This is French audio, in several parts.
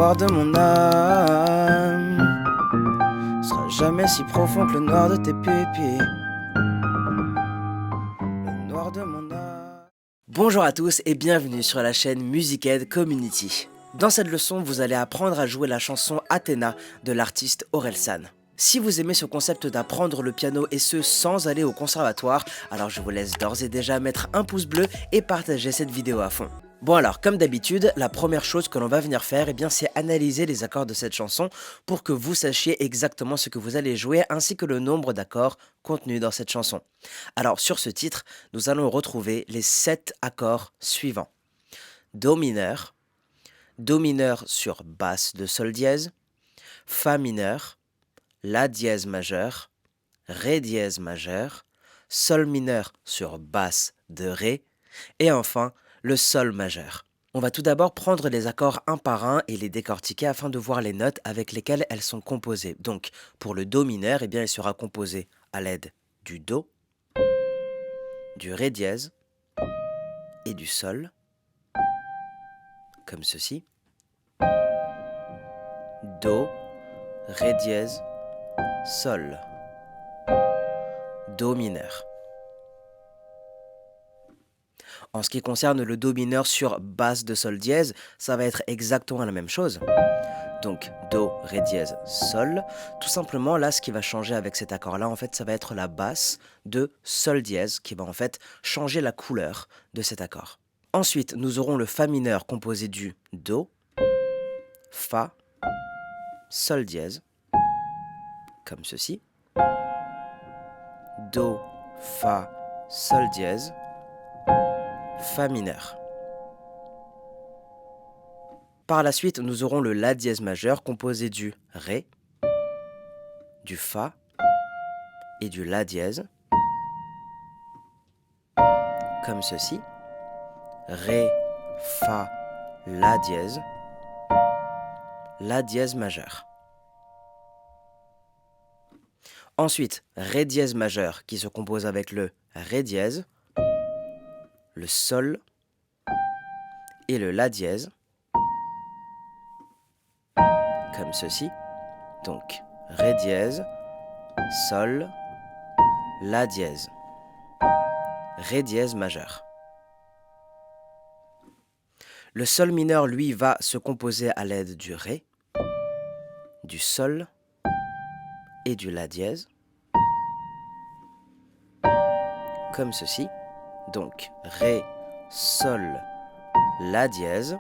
noir de mon âme sera jamais si profond que le noir de tes pupilles. Le noir de mon âme. Bonjour à tous et bienvenue sur la chaîne Musicaid Community. Dans cette leçon, vous allez apprendre à jouer la chanson Athéna de l'artiste Orelsan. Si vous aimez ce concept d'apprendre le piano et ce sans aller au conservatoire, alors je vous laisse d'ores et déjà mettre un pouce bleu et partager cette vidéo à fond. Bon alors, comme d'habitude, la première chose que l'on va venir faire, c'est analyser les accords de cette chanson pour que vous sachiez exactement ce que vous allez jouer ainsi que le nombre d'accords contenus dans cette chanson. Alors sur ce titre, nous allons retrouver les 7 accords suivants. Do mineur sur basse de sol dièse, fa mineur, la dièse majeur, ré dièse majeur, sol mineur sur basse de ré, et enfin le sol majeur. On va tout d'abord prendre les accords un par un et les décortiquer afin de voir les notes avec lesquelles elles sont composées. Donc pour le do mineur, il sera composé à l'aide du do, du ré dièse et du sol, comme ceci. Do, ré dièse, sol, do mineur. En ce qui concerne le do mineur sur basse de sol dièse, ça va être exactement la même chose. Donc do, ré dièse, sol. Tout simplement, là, ce qui va changer avec cet accord-là, en fait, ça va être la basse de sol dièse qui va en fait changer la couleur de cet accord. Ensuite, nous aurons le fa mineur composé du do, fa, sol dièse, comme ceci. Do, fa, sol dièse, fa mineur. Par la suite, nous aurons le la dièse majeur composé du ré, du fa et du la dièse, comme ceci. Ré, fa, la dièse majeur. Ensuite, ré dièse majeur qui se compose avec le ré dièse, le sol et le la dièse, comme ceci. Donc, ré dièse, sol, la dièse, ré dièse majeur. Le sol mineur, lui, va se composer à l'aide du ré, du sol et du la dièse, comme ceci. Donc, ré, sol, la dièse,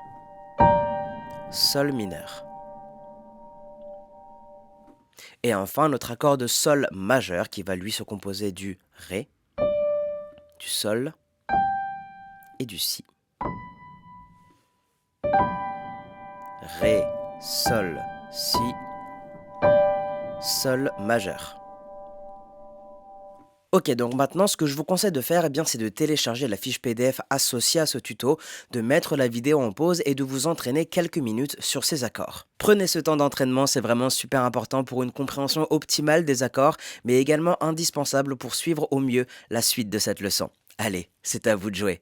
sol mineur. Et enfin, notre accord de sol majeur qui va lui se composer du ré, du sol et du si. Ré, sol, si, sol majeur. Ok, donc maintenant, ce que je vous conseille de faire, c'est de télécharger la fiche PDF associée à ce tuto, de mettre la vidéo en pause et de vous entraîner quelques minutes sur ces accords. Prenez ce temps d'entraînement, c'est vraiment super important pour une compréhension optimale des accords, mais également indispensable pour suivre au mieux la suite de cette leçon. Allez, c'est à vous de jouer.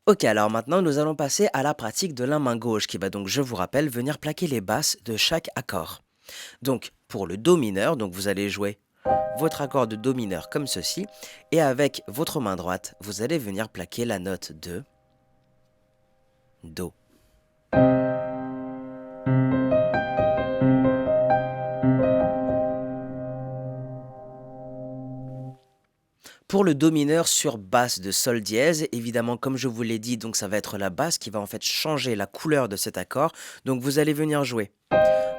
Ok, alors maintenant, nous allons passer à la pratique de la main gauche, qui va donc, je vous rappelle, venir plaquer les basses de chaque accord. Donc, pour le do mineur, donc vous allez jouer votre accord de do mineur comme ceci, et avec votre main droite, vous allez venir plaquer la note de do. Pour le do mineur sur basse de sol dièse, évidemment comme je vous l'ai dit, donc ça va être la basse qui va en fait changer la couleur de cet accord, donc vous allez venir jouer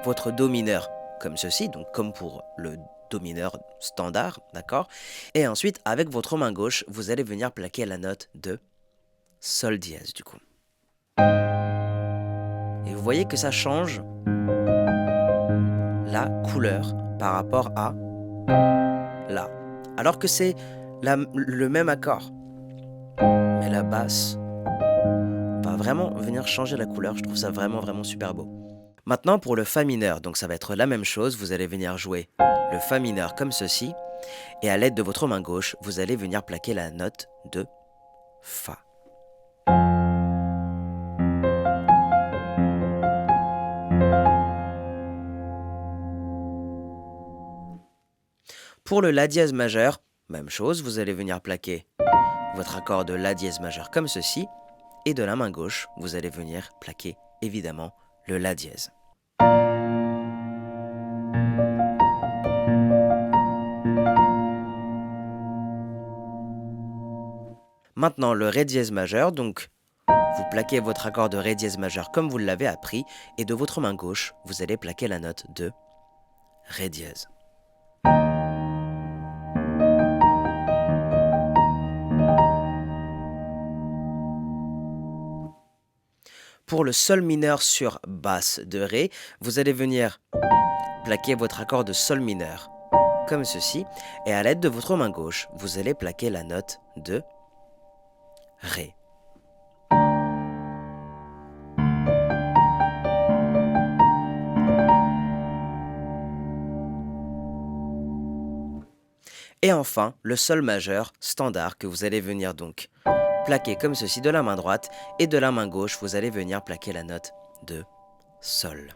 votre do mineur comme ceci, donc comme pour le do mineur standard, d'accord? Et ensuite, avec votre main gauche, vous allez venir plaquer la note de sol dièse, du coup. Et vous voyez que ça change la couleur par rapport à là. Alors que c'est le même accord. Mais la basse va vraiment venir changer la couleur. Je trouve ça vraiment super beau. Maintenant, pour le fa mineur, donc ça va être la même chose. Vous allez venir jouer le fa mineur comme ceci. Et à l'aide de votre main gauche, vous allez venir plaquer la note de fa. Pour le La dièse majeur, même chose, vous allez venir plaquer votre accord de La dièse majeur comme ceci, et de la main gauche, vous allez venir plaquer évidemment le La dièse. Maintenant le Ré dièse majeur, donc vous plaquez votre accord de Ré dièse majeur comme vous l'avez appris, et de votre main gauche, vous allez plaquer la note de Ré dièse. Pour le Sol mineur sur basse de Ré, vous allez venir plaquer votre accord de Sol mineur comme ceci, et à l'aide de votre main gauche, vous allez plaquer la note de Ré. Et enfin, le Sol majeur standard que vous allez venir donc plaquer comme ceci de la main droite, et de la main gauche, vous allez venir plaquer la note de Sol.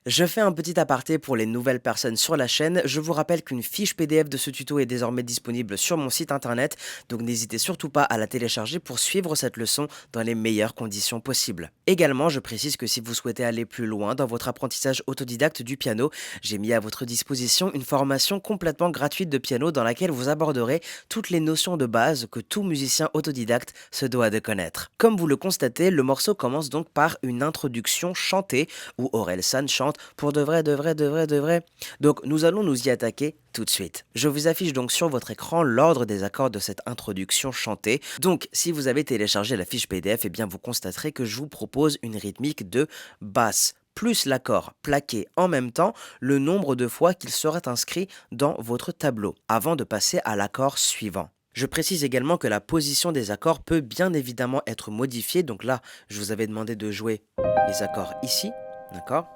Je fais un petit aparté pour les nouvelles personnes sur la chaîne. Je vous rappelle qu'une fiche PDF de ce tuto est désormais disponible sur mon site internet, donc n'hésitez surtout pas à la télécharger pour suivre cette leçon dans les meilleures conditions possibles. Également, je précise que si vous souhaitez aller plus loin dans votre apprentissage autodidacte du piano, j'ai mis à votre disposition une formation complètement gratuite de piano dans laquelle vous aborderez toutes les notions de base que tout musicien autodidacte se doit de connaître. Comme vous le constatez, le morceau commence donc par une introduction chantée où Orelsan chante pour de vrai, de vrai, de vrai, de vrai. Donc nous allons nous y attaquer tout de suite. Je vous affiche donc sur votre écran l'ordre des accords de cette introduction chantée. Donc si vous avez téléchargé la fiche PDF, eh bien vous constaterez que je vous propose une rythmique de basse plus l'accord plaqué en même temps le nombre de fois qu'il sera inscrit dans votre tableau, avant de passer à l'accord suivant. Je précise également que la position des accords peut bien évidemment être modifiée. Donc là, je vous avais demandé de jouer les accords ici, d'accord ?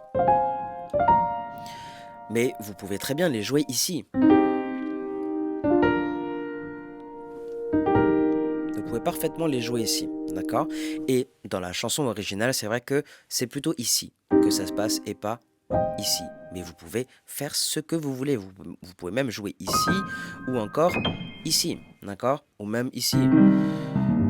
Mais vous pouvez très bien les jouer ici. Vous pouvez parfaitement les jouer ici, d'accord? Et dans la chanson originale, c'est vrai que c'est plutôt ici que ça se passe et pas ici. Mais vous pouvez faire ce que vous voulez. Vous pouvez même jouer ici ou encore ici, d'accord? Ou même ici.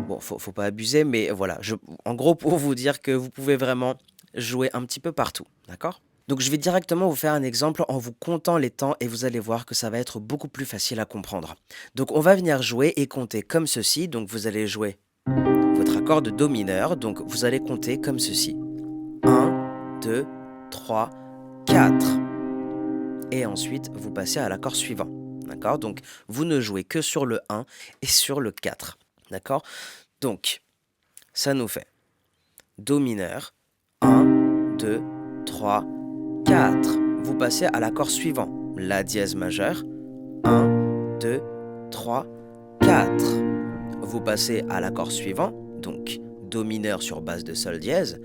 Bon, faut pas abuser, mais voilà. En gros, pour vous dire que vous pouvez vraiment jouer un petit peu partout, d'accord? Donc je vais directement vous faire un exemple en vous comptant les temps et vous allez voir que ça va être beaucoup plus facile à comprendre. Donc on va venir jouer et compter comme ceci. Donc vous allez jouer votre accord de Do mineur. Donc vous allez compter comme ceci. 1, 2, 3, 4. Et ensuite vous passez à l'accord suivant. D'accord? Donc vous ne jouez que sur le 1 et sur le 4. D'accord? Donc ça nous fait Do mineur. 1, 2, 3, 4. Vous passez à l'accord suivant, La dièse majeur. 1, 2, 3, 4. Vous passez à l'accord suivant, donc Do mineur sur base de Sol dièse.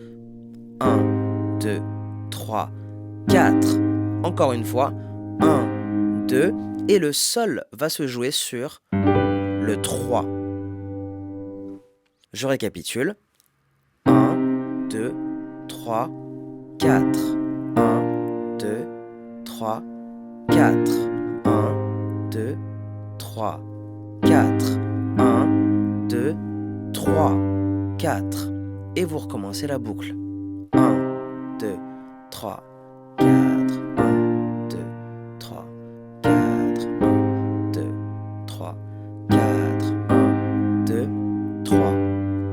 1, 2, 3, 4. Encore une fois, 1, 2. Et le Sol va se jouer sur le 3. Je récapitule. 1, 2, 3, 4. 1, 2, 3, 4. 1, 2, 3, 4. 1, 2, 3, 4. Et vous recommencez la boucle. 1, 2, 3, 4. 1, 2, 3, 4. 1, 2, 3, 4. 1, 2, 3,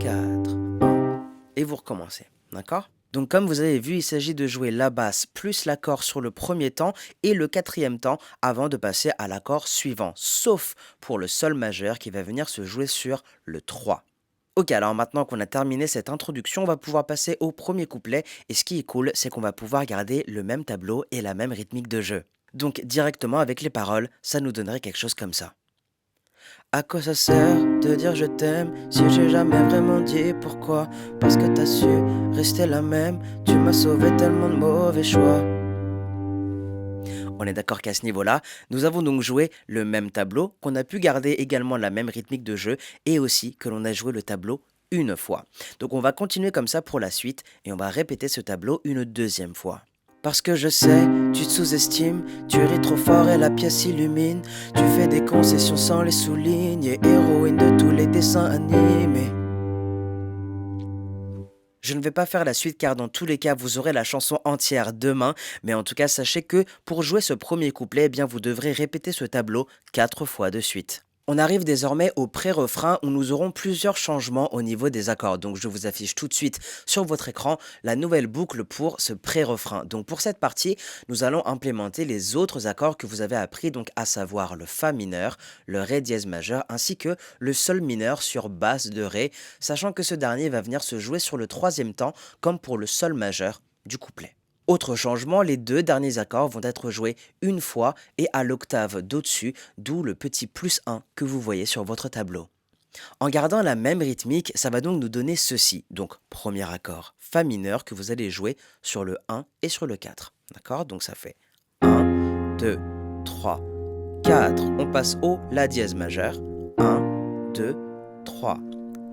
4. 1. Et vous recommencez. D'accord ? Donc comme vous avez vu, il s'agit de jouer la basse plus l'accord sur le premier temps et le quatrième temps avant de passer à l'accord suivant, sauf pour le Sol majeur qui va venir se jouer sur le 3. Ok, alors maintenant qu'on a terminé cette introduction, on va pouvoir passer au premier couplet, et ce qui est cool, c'est qu'on va pouvoir garder le même tableau et la même rythmique de jeu. Donc directement avec les paroles, ça nous donnerait quelque chose comme ça. À quoi ça sert de dire je t'aime si j'ai jamais vraiment dit pourquoi? Parce que t'as su rester la même, tu m'as sauvé tellement de mauvais choix. On est d'accord qu'à ce niveau-là, nous avons donc joué le même tableau, qu'on a pu garder également la même rythmique de jeu et aussi que l'on a joué le tableau une fois. Donc on va continuer comme ça pour la suite et on va répéter ce tableau une deuxième fois. Parce que je sais, tu te sous-estimes, tu ris trop fort et la pièce s'illumine. Tu fais des concessions sans les souligner, héroïne de tous les dessins animés. Je ne vais pas faire la suite car dans tous les cas vous aurez la chanson entière demain, mais en tout cas sachez que pour jouer ce premier couplet, eh bien vous devrez répéter ce tableau 4 fois de suite. On arrive désormais au pré-refrain où nous aurons plusieurs changements au niveau des accords. Donc je vous affiche tout de suite sur votre écran la nouvelle boucle pour ce pré-refrain. Donc pour cette partie, nous allons implémenter les autres accords que vous avez appris, donc à savoir le Fa mineur, le Ré dièse majeur ainsi que le Sol mineur sur base de Ré, sachant que ce dernier va venir se jouer sur le troisième temps comme pour le Sol majeur du couplet. Autre changement, les deux derniers accords vont être joués une fois et à l'octave d'au-dessus, d'où le petit +1 que vous voyez sur votre tableau. En gardant la même rythmique, ça va donc nous donner ceci. Donc, premier accord, Fa mineur que vous allez jouer sur le 1 et sur le 4. D'accord? Donc ça fait 1, 2, 3, 4. On passe au La dièse majeur. 1, 2, 3,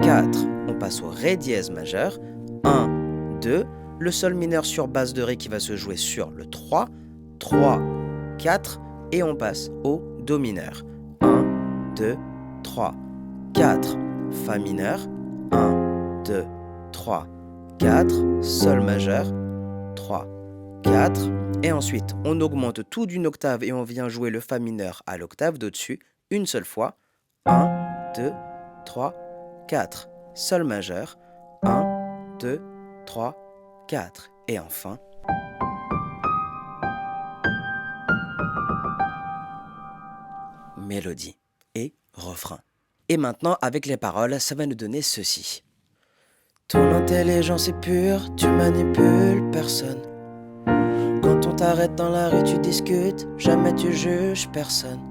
4. On passe au Ré dièse majeur. 1, 2. Le Sol mineur sur base de Ré qui va se jouer sur le 3, 3, 4, et on passe au Do mineur. 1, 2, 3, 4, Fa mineur, 1, 2, 3, 4, Sol majeur, 3, 4, et ensuite on augmente tout d'une octave et on vient jouer le Fa mineur à l'octave d'au-dessus, une seule fois, 1, 2, 3, 4, Sol majeur, 1, 2, 3, 4. Et enfin, mélodie et refrain. Et maintenant, avec les paroles, ça va nous donner ceci. Ton intelligence est pure, tu manipules personne. Quand on t'arrête dans la rue, tu discutes, jamais tu juges personne.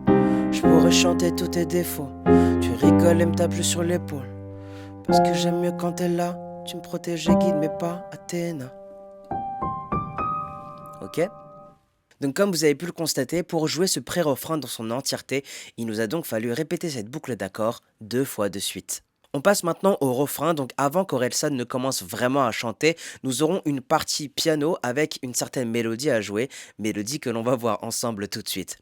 Je pourrais chanter tous tes défauts, tu rigoles et me tapes sur l'épaule. Parce que j'aime mieux quand t'es là, tu me protèges et guides, mais pas Athéna. Ok? Donc comme vous avez pu le constater, pour jouer ce pré-refrain dans son entièreté, il nous a donc fallu répéter cette boucle d'accords 2 fois de suite. On passe maintenant au refrain, donc avant qu'Orelsan ne commence vraiment à chanter, nous aurons une partie piano avec une certaine mélodie à jouer, mélodie que l'on va voir ensemble tout de suite.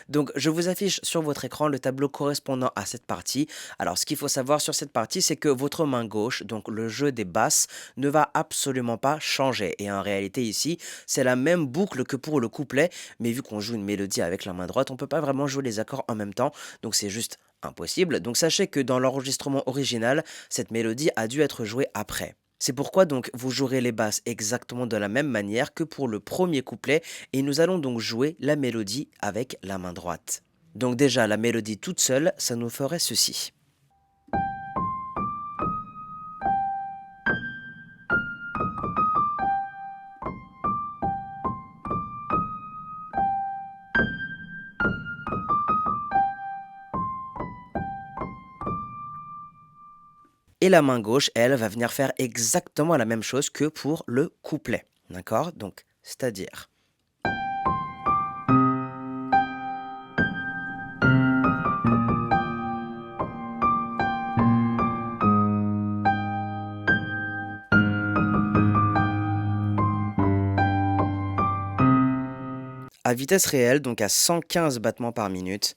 Donc je vous affiche sur votre écran le tableau correspondant à cette partie. Alors ce qu'il faut savoir sur cette partie, c'est que votre main gauche, donc le jeu des basses, ne va absolument pas changer. Et en réalité ici, c'est la même boucle que pour le couplet, mais vu qu'on joue une mélodie avec la main droite, on ne peut pas vraiment jouer les accords en même temps, donc c'est juste impossible. Donc sachez que dans l'enregistrement original, cette mélodie a dû être jouée après. C'est pourquoi donc vous jouerez les basses exactement de la même manière que pour le premier couplet et nous allons donc jouer la mélodie avec la main droite. Donc déjà la mélodie toute seule, ça nous ferait ceci. Et la main gauche, elle, va venir faire exactement la même chose que pour le couplet. D'accord? Donc, c'est-à-dire... à vitesse réelle, donc à 115 battements par minute.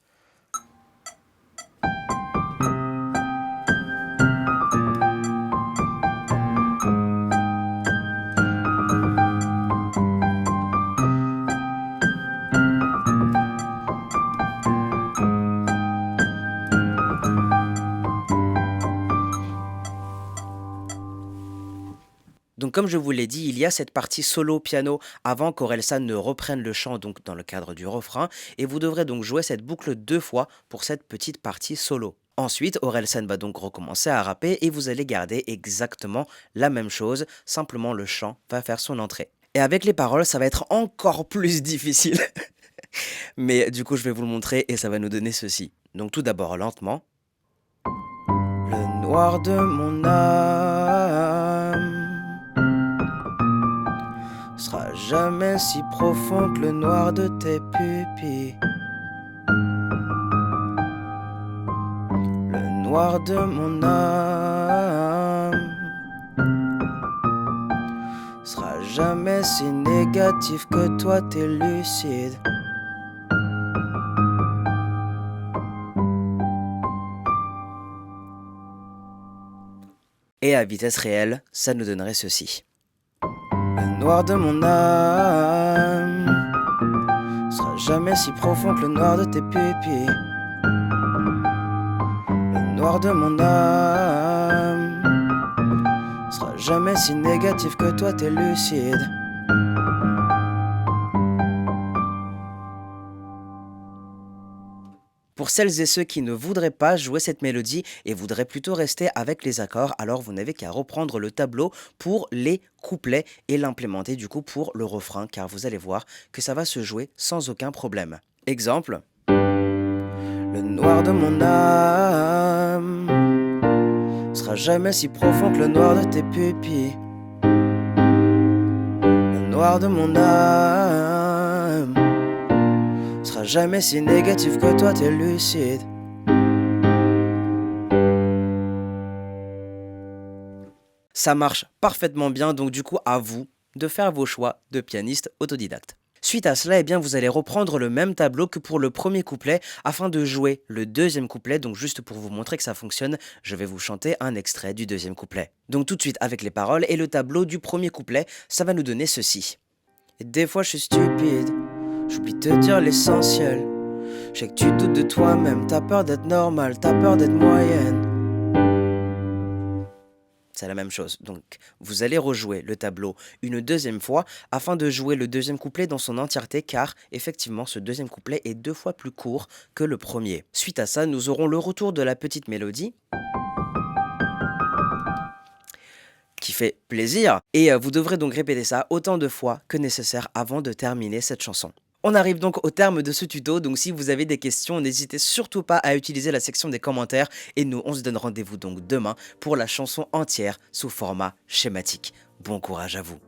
Donc comme je vous l'ai dit, il y a cette partie solo piano avant qu'Orelsan ne reprenne le chant donc dans le cadre du refrain et vous devrez donc jouer cette boucle 2 fois pour cette petite partie solo. Ensuite, Orelsan va donc recommencer à rapper et vous allez garder exactement la même chose, simplement le chant va faire son entrée. Et avec les paroles, ça va être encore plus difficile. Mais du coup, je vais vous le montrer et ça va nous donner ceci. Donc tout d'abord lentement. Le noir de mon âme sera jamais si profond que le noir de tes pupilles. Le noir de mon âme sera jamais si négatif que toi t'es lucide. Et à vitesse réelle, ça nous donnerait ceci. Le noir de mon âme sera jamais si profond que le noir de tes pupilles. Le noir de mon âme sera jamais si négatif que toi t'es lucide. Pour celles et ceux qui ne voudraient pas jouer cette mélodie et voudraient plutôt rester avec les accords, alors vous n'avez qu'à reprendre le tableau pour les couplets et l'implémenter du coup pour le refrain, car vous allez voir que ça va se jouer sans aucun problème. Exemple. Le noir de mon âme sera jamais si profond que le noir de tes pupilles. Le noir de mon âme sera jamais si négatif que toi t'es lucide. Ça marche parfaitement bien, donc du coup à vous de faire vos choix de pianiste autodidacte. Suite à cela, eh bien, vous allez reprendre le même tableau que pour le premier couplet afin de jouer le deuxième couplet. Donc juste pour vous montrer que ça fonctionne, je vais vous chanter un extrait du deuxième couplet. Donc tout de suite avec les paroles et le tableau du premier couplet, ça va nous donner ceci. Et des fois je suis stupide, j'oublie de te dire l'essentiel. Je sais que tu doutes de toi-même, t'as peur d'être normal, t'as peur d'être moyenne. C'est la même chose, donc vous allez rejouer le tableau une deuxième fois afin de jouer le deuxième couplet dans son entièreté, car effectivement ce deuxième couplet est 2 fois plus court que le premier. Suite à ça, nous aurons le retour de la petite mélodie qui fait plaisir, et vous devrez donc répéter ça autant de fois que nécessaire avant de terminer cette chanson. On arrive donc au terme de ce tuto, donc si vous avez des questions, n'hésitez surtout pas à utiliser la section des commentaires, et nous on se donne rendez-vous donc demain pour la chanson entière sous format schématique. Bon courage à vous.